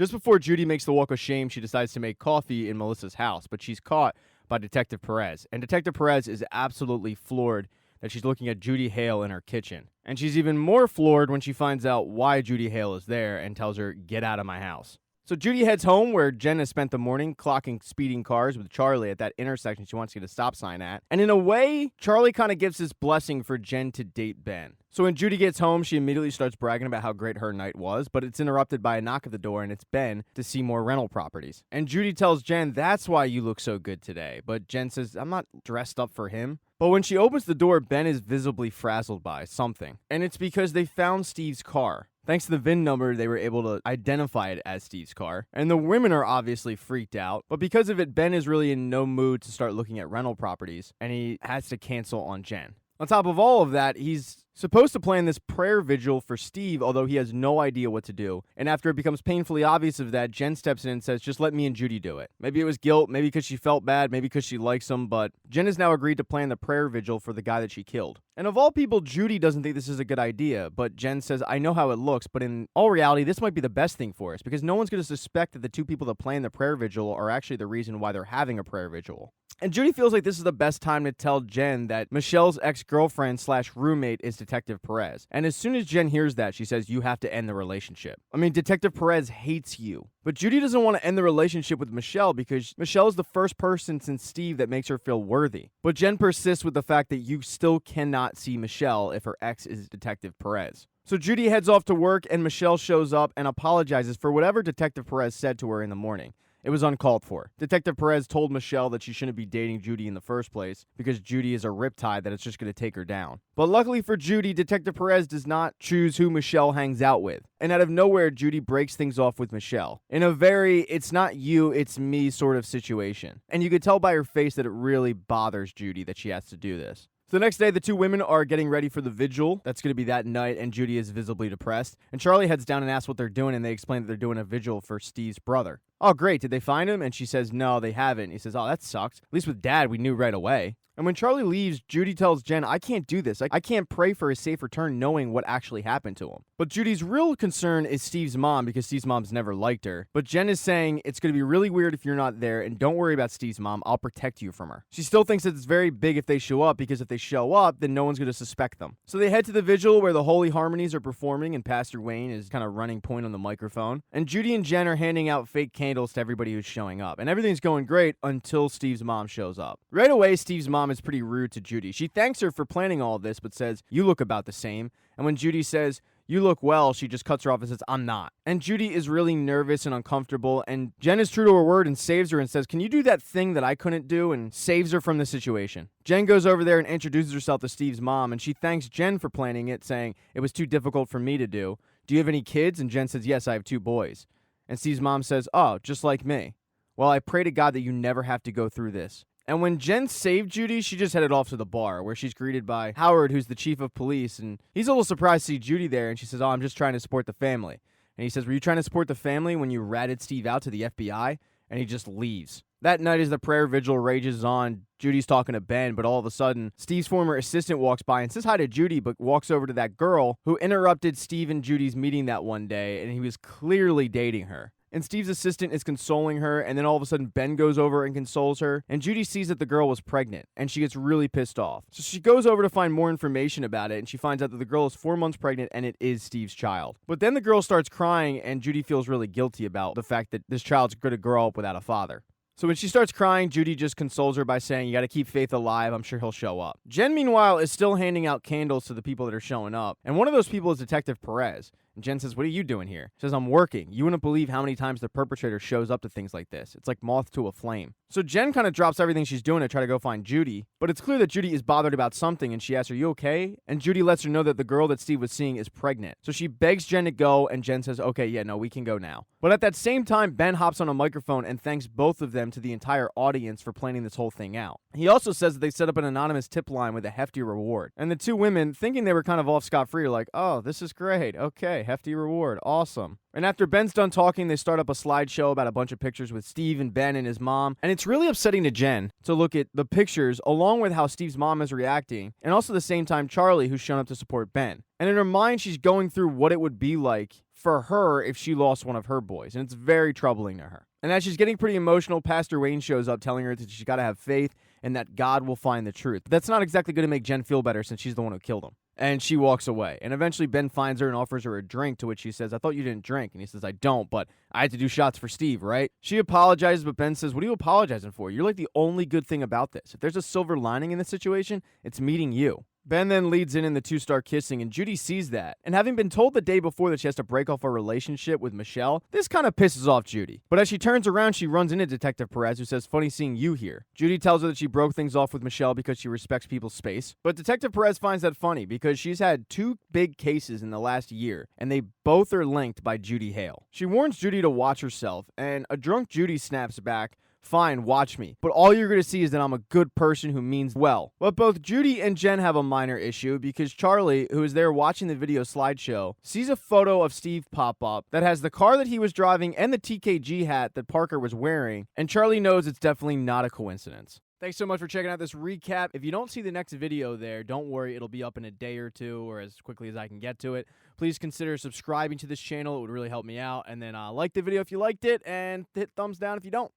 Just before Judy makes the walk of shame, she decides to make coffee in Melissa's house, but she's caught by Detective Perez. And Detective Perez is absolutely floored that she's looking at Judy Hale in her kitchen. And she's even more floored when she finds out why Judy Hale is there and tells her, "Get out of my house." So Judy heads home where Jen has spent the morning clocking speeding cars with Charlie at that intersection she wants to get a stop sign at. And in a way, Charlie kind of gives his blessing for Jen to date Ben. So when Judy gets home, she immediately starts bragging about how great her night was, but it's interrupted by a knock at the door, and it's Ben to see more rental properties. And Judy tells Jen, "That's why you look so good today." But Jen says, "I'm not dressed up for him." But when she opens the door, Ben is visibly frazzled by something. And it's because they found Steve's car. Thanks to the VIN number, they were able to identify it as Steve's car. And the women are obviously freaked out. But because of it, Ben is really in no mood to start looking at rental properties, and he has to cancel on Jen. On top of all of that, he's supposed to plan this prayer vigil for Steve, although he has no idea what to do. And after it becomes painfully obvious of that, Jen steps in and says, "Just let me and Judy do it." Maybe it was guilt, maybe because she felt bad, maybe because she likes him, but Jen has now agreed to plan the prayer vigil for the guy that she killed. And of all people, Judy doesn't think this is a good idea, but Jen says, "I know how it looks, but in all reality, this might be the best thing for us, because no one's going to suspect that the two people that plan the prayer vigil are actually the reason why they're having a prayer vigil." And Judy feels like this is the best time to tell Jen that Michelle's ex-girlfriend/roommate is Detective Perez. And as soon as Jen hears that, she says, "You have to end the relationship." I mean, Detective Perez hates you. But Judy doesn't want to end the relationship with Michelle because Michelle is the first person since Steve that makes her feel worthy. But Jen persists with the fact that you still cannot see Michelle if her ex is Detective Perez. So Judy heads off to work, and Michelle shows up and apologizes for whatever Detective Perez said to her in the morning. It was uncalled for. Detective Perez told Michelle that she shouldn't be dating Judy in the first place because Judy is a riptide that it's just going to take her down. But luckily for Judy, Detective Perez does not choose who Michelle hangs out with. And out of nowhere, Judy breaks things off with Michelle in a very "it's not you, it's me" sort of situation. And you could tell by her face that it really bothers Judy that she has to do this. So the next day, the two women are getting ready for the vigil. That's going to be that night, and Judy is visibly depressed. And Charlie heads down and asks what they're doing, and they explain that they're doing a vigil for Steve's brother. "Oh, great. Did they find him?" And she says, "No, they haven't." And he says, "Oh, that sucks. At least with Dad, we knew right away." And when Charlie leaves, Judy tells Jen, "I can't do this. I can't pray for a safe return knowing what actually happened to him." But Judy's real concern is Steve's mom because Steve's mom's never liked her. But Jen is saying, "It's going to be really weird if you're not there, and don't worry about Steve's mom. I'll protect you from her." She still thinks that it's very big if they show up because if they show up, then no one's going to suspect them. So they head to the vigil where the Holy Harmonies are performing, and Pastor Wayne is kind of running point on the microphone. And Judy and Jen are handing out fake candles to everybody who's showing up. And everything's going great until Steve's mom shows up. Right away, Steve's mom is pretty rude to Judy. She thanks her for planning all of this, but says, "You look about the same." And when Judy says, "You look well," she just cuts her off and says, "I'm not." And Judy is really nervous and uncomfortable, and Jen is true to her word and saves her and says, "Can you do that thing that I couldn't do?" and saves her from the situation. Jen goes over there and introduces herself to Steve's mom, and she thanks Jen for planning it, saying, "It was too difficult for me to do. Do you have any kids?" And Jen says, "Yes, I have 2 boys." And Steve's mom says, "Oh, just like me. Well, I pray to God that you never have to go through this." And when Jen saved Judy, she just headed off to the bar, where she's greeted by Howard, who's the chief of police, and he's a little surprised to see Judy there, and she says, "Oh, I'm just trying to support the family." And he says, "Were you trying to support the family when you ratted Steve out to the FBI?" And he just leaves. That night, as the prayer vigil rages on, Judy's talking to Ben, but all of a sudden, Steve's former assistant walks by and says hi to Judy, but walks over to that girl who interrupted Steve and Judy's meeting that one day, and he was clearly dating her. And Steve's assistant is consoling her, and then all of a sudden Ben goes over and consoles her, and Judy sees that the girl was pregnant, and she gets really pissed off. So she goes over to find more information about it, and she finds out that the girl is 4 months pregnant, and it is Steve's child. But then the girl starts crying, and Judy feels really guilty about the fact that this child's going to grow up without a father. So when she starts crying, Judy just consoles her by saying, "You got to keep faith alive. I'm sure he'll show up." Jen, meanwhile, is still handing out candles to the people that are showing up, and one of those people is Detective Perez. And Jen says, "What are you doing here?" She says, "I'm working. You wouldn't believe how many times the perpetrator shows up to things like this. It's like moth to a flame." So Jen kind of drops everything she's doing to try to go find Judy, but it's clear that Judy is bothered about something, and she asks, "Are you okay?" And Judy lets her know that the girl that Steve was seeing is pregnant. So she begs Jen to go, and Jen says, "Okay, yeah, no, we can go now." But at that same time, Ben hops on a microphone and thanks both of them to the entire audience for planning this whole thing out. He also says that they set up an anonymous tip line with a hefty reward. And the two women, thinking they were kind of off scot-free, are like, "Oh, this is great. Okay." Okay, hefty reward. Awesome. And after Ben's done talking, they start up a slideshow about a bunch of pictures with Steve and Ben and his mom. And it's really upsetting to Jen to look at the pictures along with how Steve's mom is reacting, and also at the same time Charlie, who's shown up to support Ben. And in her mind, she's going through what it would be like for her if she lost one of her boys, and it's very troubling to her. And as she's getting pretty emotional, Pastor Wayne shows up telling her that she's got to have faith and that God will find the truth. That's not exactly going to make Jen feel better since she's the one who killed him. And she walks away. And eventually Ben finds her and offers her a drink, to which she says, I thought you didn't drink. And he says, I don't, but I had to do shots for Steve, right? She apologizes, but Ben says, what are you apologizing for? You're like the only good thing about this. If there's a silver lining in this situation, it's meeting you. Ben then leads in the two start kissing, and Judy sees that. And having been told the day before that she has to break off a relationship with Michelle, this kind of pisses off Judy. But as she turns around, she runs into Detective Perez, who says, funny seeing you here. Judy tells her that she broke things off with Michelle because she respects people's space. But Detective Perez finds that funny because she's had 2 big cases in the last year, and they both are linked by Judy Hale. She warns Judy to watch herself, and a drunk Judy snaps back, fine, watch me. But all you're going to see is that I'm a good person who means well. But both Judy and Jen have a minor issue because Charlie, who is there watching the video slideshow, sees a photo of Steve pop up that has the car that he was driving and the TKG hat that Parker was wearing, and Charlie knows it's definitely not a coincidence. Thanks so much for checking out this recap. If you don't see the next video there, don't worry, it'll be up in a day or two or as quickly as I can get to it. Please consider subscribing to this channel. It would really help me out. And then like the video if you liked it and hit thumbs down if you don't.